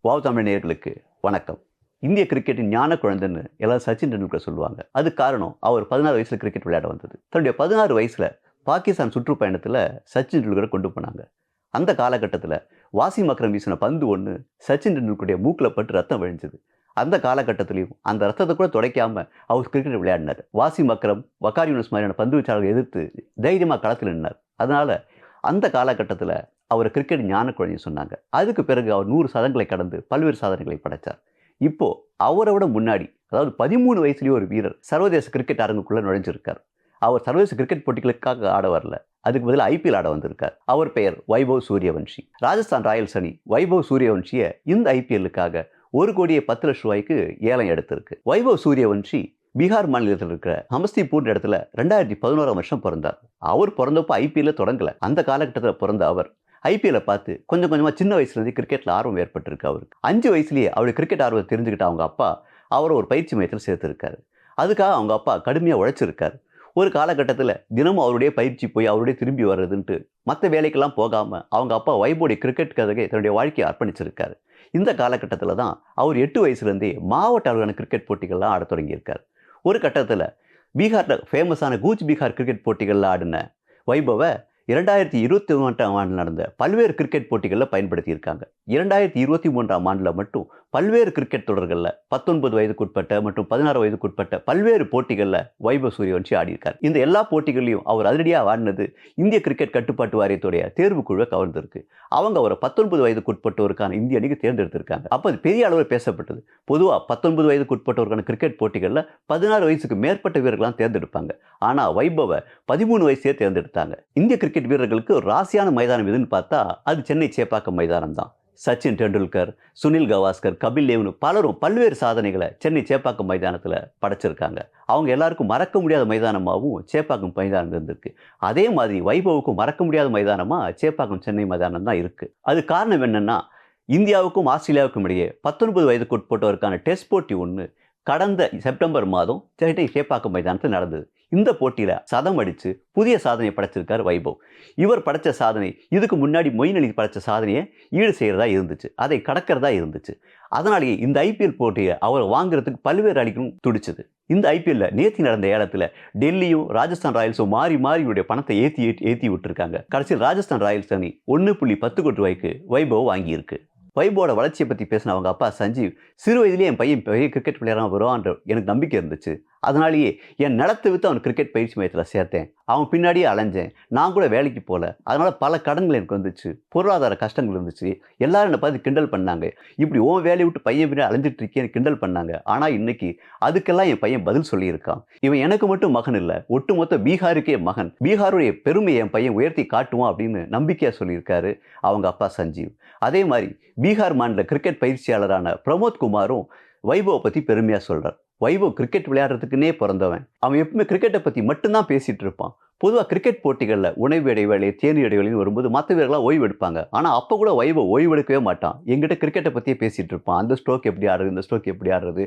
Wow Tamil நேயர்களுக்கு வணக்கம். இந்திய கிரிக்கெட்டின் ஞான குழந்தைன்னு எல்லாரும் சச்சின் டெண்டுல்கர் சொல்லுவாங்க. அது காரணம் அவர் 16 வயசுல கிரிக்கெட் விளையாட வந்தது. தன்னுடைய 16 வயசுல பாகிஸ்தான் சுற்றுப்பயணத்தில் சச்சின் டெண்டுல்கரை கொண்டு போனாங்க. அந்த காலகட்டத்தில் வாசிம் அக்ரம் வீசின பந்து ஒன்று சச்சின் டெண்டுல்கருடைய மூக்கில் பட்டு ரத்தம் வழிஞ்சது. அந்த காலகட்டத்திலையும் அந்த ரத்தத்தை கூட துடைக்காம அவர் கிரிக்கெட் விளையாடினார். வாசிம் அக்ரம், வக்கார் யூனிஸ் மாதிரியான பந்து வீச்சாளர்களை எதிர்த்து தைரியமாக களத்தில் நின்றார். அதனால அந்த காலகட்டத்தில் அவர் கிரிக்கெட் ஞான குழந்தை சொன்னாங்க. அதுக்கு பிறகு அவர் 100 சதங்களை கடந்து பல்வேறு சாதனைகளை படைத்தார். இப்போ அவரை விட முன்னாடி, அதாவது 13 வயசுலேயே ஒரு வீரர் சர்வதேச கிரிக்கெட் அரங்குக்குள்ள நுழைஞ்சிருக்கார். அவர் சர்வதேச கிரிக்கெட் போட்டிகளுக்காக ஆட வரல, அதுக்கு பதில் IPL ஆட வந்திருக்கார். அவர் பெயர் வைபவ் சூரியவன்ஷி. ராஜஸ்தான் ராயல்ஸ் அணி வைபவ் சூரியவன்ஷியை இந்த IPLக்காக 1,10,00,000 ரூபாய்க்கு ஏலம் எடுத்திருக்கு. வைபவ் சூரியவன்ஷி பீகார் மாநிலத்தில் இருக்கிற ஹமஸ்திபூர் இடத்துல 2011ஆம் வருஷம் பிறந்தார். அவர் பிறந்தப்போ IPL தொடங்கல. அந்த காலகட்டத்தில் பிறந்த அவர் IPL பார்த்து கொஞ்சம் கொஞ்சமாக சின்ன வயசுலேருந்து கிரிக்கெட்டில் ஆர்வம் ஏற்பட்டிருக்கு. அவருக்கு 5 வயசுலேயே அவருடைய கிரிக்கெட் ஆர்வத்தை தெரிஞ்சுக்கிட்ட அவங்க அப்பா அவரை ஒரு பயிற்சி மையத்தில் சேர்த்துருக்காரு. அதுக்காக அவங்க அப்பா கடுமையாக உழைச்சிருக்காரு. ஒரு காலகட்டத்தில் தினமும் அவருடைய பயிற்சி போய் அவருடைய திரும்பி வர்றதுன்ட்டு மற்ற வேலைக்கெல்லாம் போகாமல் அவங்க அப்பா வைபோடைய கிரிக்கெட் கதையை தன்னுடைய வாழ்க்கையை அர்ப்பணிச்சிருக்காரு. இந்த காலகட்டத்தில் தான் அவர் 8 வயசுலேருந்தே மாவட்ட அளவிலான கிரிக்கெட் போட்டிகள்லாம் ஆட தொடங்கியிருக்கார். ஒரு கட்டத்தில் பீகாரில் ஃபேமஸான கூச் பீகார் கிரிக்கெட் போட்டிகளில் ஆடின வைபவை 2021ஆம் ஆண்டில் நடந்த பல்வேறு கிரிக்கெட் போட்டிகளில் பயன்படுத்தியிருக்காங்க. 2023ஆம் ஆண்டில் மட்டும் பல்வேறு கிரிக்கெட் தொடர்களில் 19 வயதுக்குட்பட்ட மற்றும் 16 வயதுக்குட்பட்ட பல்வேறு போட்டிகளில் வைபவ் சூரியவன்ஷி ஆடியிருக்கார். இந்த எல்லா போட்டிகளையும் அவர் அதிரடியாக ஆடினது இந்திய கிரிக்கெட் கட்டுப்பாட்டு வாரியத்துடைய தேர்வுக்குழுவை கவர்ந்திருக்கு. அவங்க அவரை 19 வயதுக்குட்பட்டோருக்கான இந்திய அணிக்கு தேர்ந்தெடுத்திருக்காங்க. அப்போ அது பெரிய அளவில் பேசப்பட்டது. பொதுவாக 19 வயதுக்குட்பட்டோருக்கான கிரிக்கெட் போட்டிகளில் 16 வயசுக்கு மேற்பட்ட வீரர்களாம் தேர்ந்தெடுப்பாங்க. ஆனால் வைபவை 13 வயசே தேர்ந்தெடுத்தாங்க. இந்திய கிரிக்கெட் வீரர்களுக்கு ஒரு ராசியான மைதானம் எதுன்னு பார்த்தா அது சென்னை சேப்பாக்கம் மைதானம் தான். சச்சின் டெண்டுல்கர், சுனில் கவாஸ்கர், கபில் தேவ்னு பலரும் பல்வேறு சாதனைகளை சென்னை சேப்பாக்கம் மைதானத்தில் படைச்சிருக்காங்க. அவங்க எல்லாருக்கும் மறக்க முடியாத மைதானமாகவும் சேப்பாக்கம் மைதானம் இருந்திருக்கு. அதே மாதிரி வைபவுக்கும் மறக்க முடியாத மைதானமாக சேப்பாக்கம் சென்னை மைதானம் தான் இருக்குது. அது காரணம் என்னென்னா, இந்தியாவுக்கும் ஆஸ்திரேலியாவுக்கும் இடையே 19 வயதுக்குட்பட்டோருக்கான டெஸ்ட் போட்டி ஒன்று கடந்த செப்டம்பர் மாதம் சென்னை சேப்பாக்கம் மைதானத்தில் நடந்தது. இந்த போட்டியில் சதம் அடித்து புதிய சாதனை படைச்சிருக்கார் வைபவ். இவர் படைத்த சாதனை இதுக்கு முன்னாடி மொயின் அலி படைத்த சாதனையை ஈடு செய்கிறதா இருந்துச்சு, அதை கடக்கிறதா இருந்துச்சு. அதனாலேயே இந்த IPL போட்டியை அவர் வாங்குறதுக்கு பல்வேறு அணிகளும் துடிச்சது. இந்த IPLல நேற்று நடந்த ஏலத்தில் டெல்லியும் ராஜஸ்தான் ராயல்ஸும் மாறி இவருடைய பணத்தை ஏற்றி விட்டுருக்காங்க. கடைசியில் ராஜஸ்தான் ராயல்ஸ் அணி 1.10 கோடி ரூபாய்க்கு வைபவ் வாங்கியிருக்கு. வைபவோட வளர்ச்சியை பற்றி பேசின அவங்க அப்பா சஞ்சீவ், சிறு வயதிலே என் பையன் பெரிய கிரிக்கெட் பிளேயராக வருவான்ற எனக்கு நம்பிக்கை இருந்துச்சு. அதனாலேயே என் நிலத்தை விற்று அவன் கிரிக்கெட் பயிற்சி மையத்தில் சேர்த்தேன். அவன் பின்னாடியே அலைஞ்சேன். நான் கூட வேலைக்கு போகல. அதனால் பல கடன்கள் எனக்கு வந்துச்சு, பொருளாதார கஷ்டங்கள் இருந்துச்சு. எல்லாரும் என்னை பார்த்து கிண்டல் பண்ணாங்க. இப்படி உன் வேலையை விட்டு பையன் பின்னாடி அலைஞ்சிட்டு இருக்கேன்னு கிண்டல் பண்ணாங்க. ஆனால் இன்னைக்கு அதுக்கெல்லாம் என் பையன் பதில் சொல்லியிருக்கான். இவன் எனக்கு மட்டும் மகன் இல்லை, ஒட்டுமொத்த பீகாருக்கே மகன். பீகாருடைய பெருமையை என் பையன் உயர்த்தி காட்டுவான் அப்படின்னு நம்பிக்கையாக சொல்லியிருக்காரு அவங்க அப்பா சஞ்சீவ். அதே மாதிரி பீகார் மாநில கிரிக்கெட் பயிற்சியாளரான பிரமோத் குமாரும் வைபவை பற்றி பெருமையாக சொல்கிறார். வைபவ் கிரிக்கெட் விளையாடுறதுக்குன்னே பிறந்தவன். அவன் எப்பவுமே கிரிக்கெட்டை பற்றி மட்டும்தான் பேசிகிட்டு இருப்பான். பொதுவாக கிரிக்கெட் போட்டிகளில் உணவு இடைவேளை, தேநீர் இடைவேளைன்னு வரும்போது மற்ற வீரர்களாக ஓய்வு எடுப்பாங்க. ஆனால் அப்போ கூட வைபவ் ஓய்வு எடுக்கவே மாட்டான். எங்கிட்ட கிரிக்கெட்டை பற்றியே பேசிகிட்டு இருப்பான். அந்த ஸ்ட்ரோக் எப்படி ஆடுறது, இந்த ஸ்ட்ரோக் எப்படி ஆடுறது,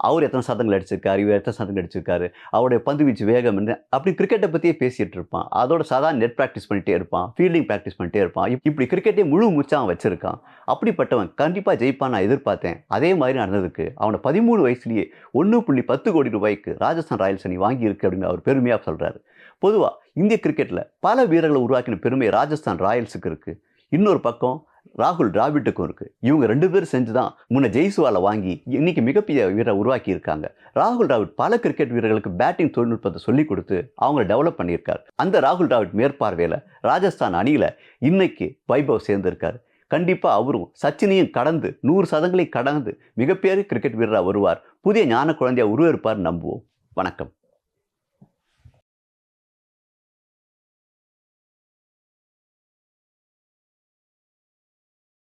அவர் எத்தனை சதங்கள் அடிச்சிருக்காரு, இவர் எத்தனை சதங்கள் அடிச்சிருக்காரு, அவருடைய பந்து வீச்சு வேகம் என்ன, அப்படி கிரிக்கெட்டை பற்றியே பேசிகிட்டு இருப்பான். அதோட சாதாரண நெட் ப்ராக்டிஸ் பண்ணிகிட்டே இருப்பான், ஃபீல்டிங் ப்ராக்டிஸ் பண்ணிட்டே இருப்பான். இப்படி கிரிக்கெட்டே முழு மூச்சாக வச்சிருக்கான். அப்படிப்பட்டவன் கண்டிப்பாக ஜெயிப்பான் நான் எதிர்பார்த்தேன். அதே மாதிரி நடந்ததுக்கு அவனை 13 வயசுலேயே 1.10 கோடி ரூபாய்க்கு ராஜஸ்தான் ராயல்ஸ் அணி வாங்கியிருக்கு அப்படின்னு அவர் பெருமையாக சொல்கிறாரு. பொதுவாக இந்திய கிரிக்கெட்டில் பல வீரர்களை உருவாக்கின பெருமை ராஜஸ்தான் ராயல்ஸுக்கு இருக்குது. இன்னொரு பக்கம் ராகுல் டிராவிட்டுக்கும் இருக்குது. இவங்க 2 பேரும் செஞ்சு தான் முன்ன ஜெய்ஸ்வாலை வாங்கி இன்னைக்கு மிகப்பெரிய வீரரை உருவாக்கி இருக்காங்க. ராகுல் டிராவிட் பல கிரிக்கெட் வீரர்களுக்கு பேட்டிங் தொழில்நுட்பத்தை சொல்லிக் கொடுத்து அவங்கள டெவலப் பண்ணியிருக்காரு. அந்த ராகுல் டிராவிட் மேற்பார்வையில் ராஜஸ்தான் அணியில் இன்னைக்கு வைபவ் சேர்ந்திருக்காரு. கண்டிப்பாக அவரும் சச்சினையும் கடந்து 100 சதங்களை கடந்து மிகப்பெரிய கிரிக்கெட் வீரராக வருவார். புதிய ஞான குழந்தையாக உருவெடுப்பார் நம்புவோம். வணக்கம்.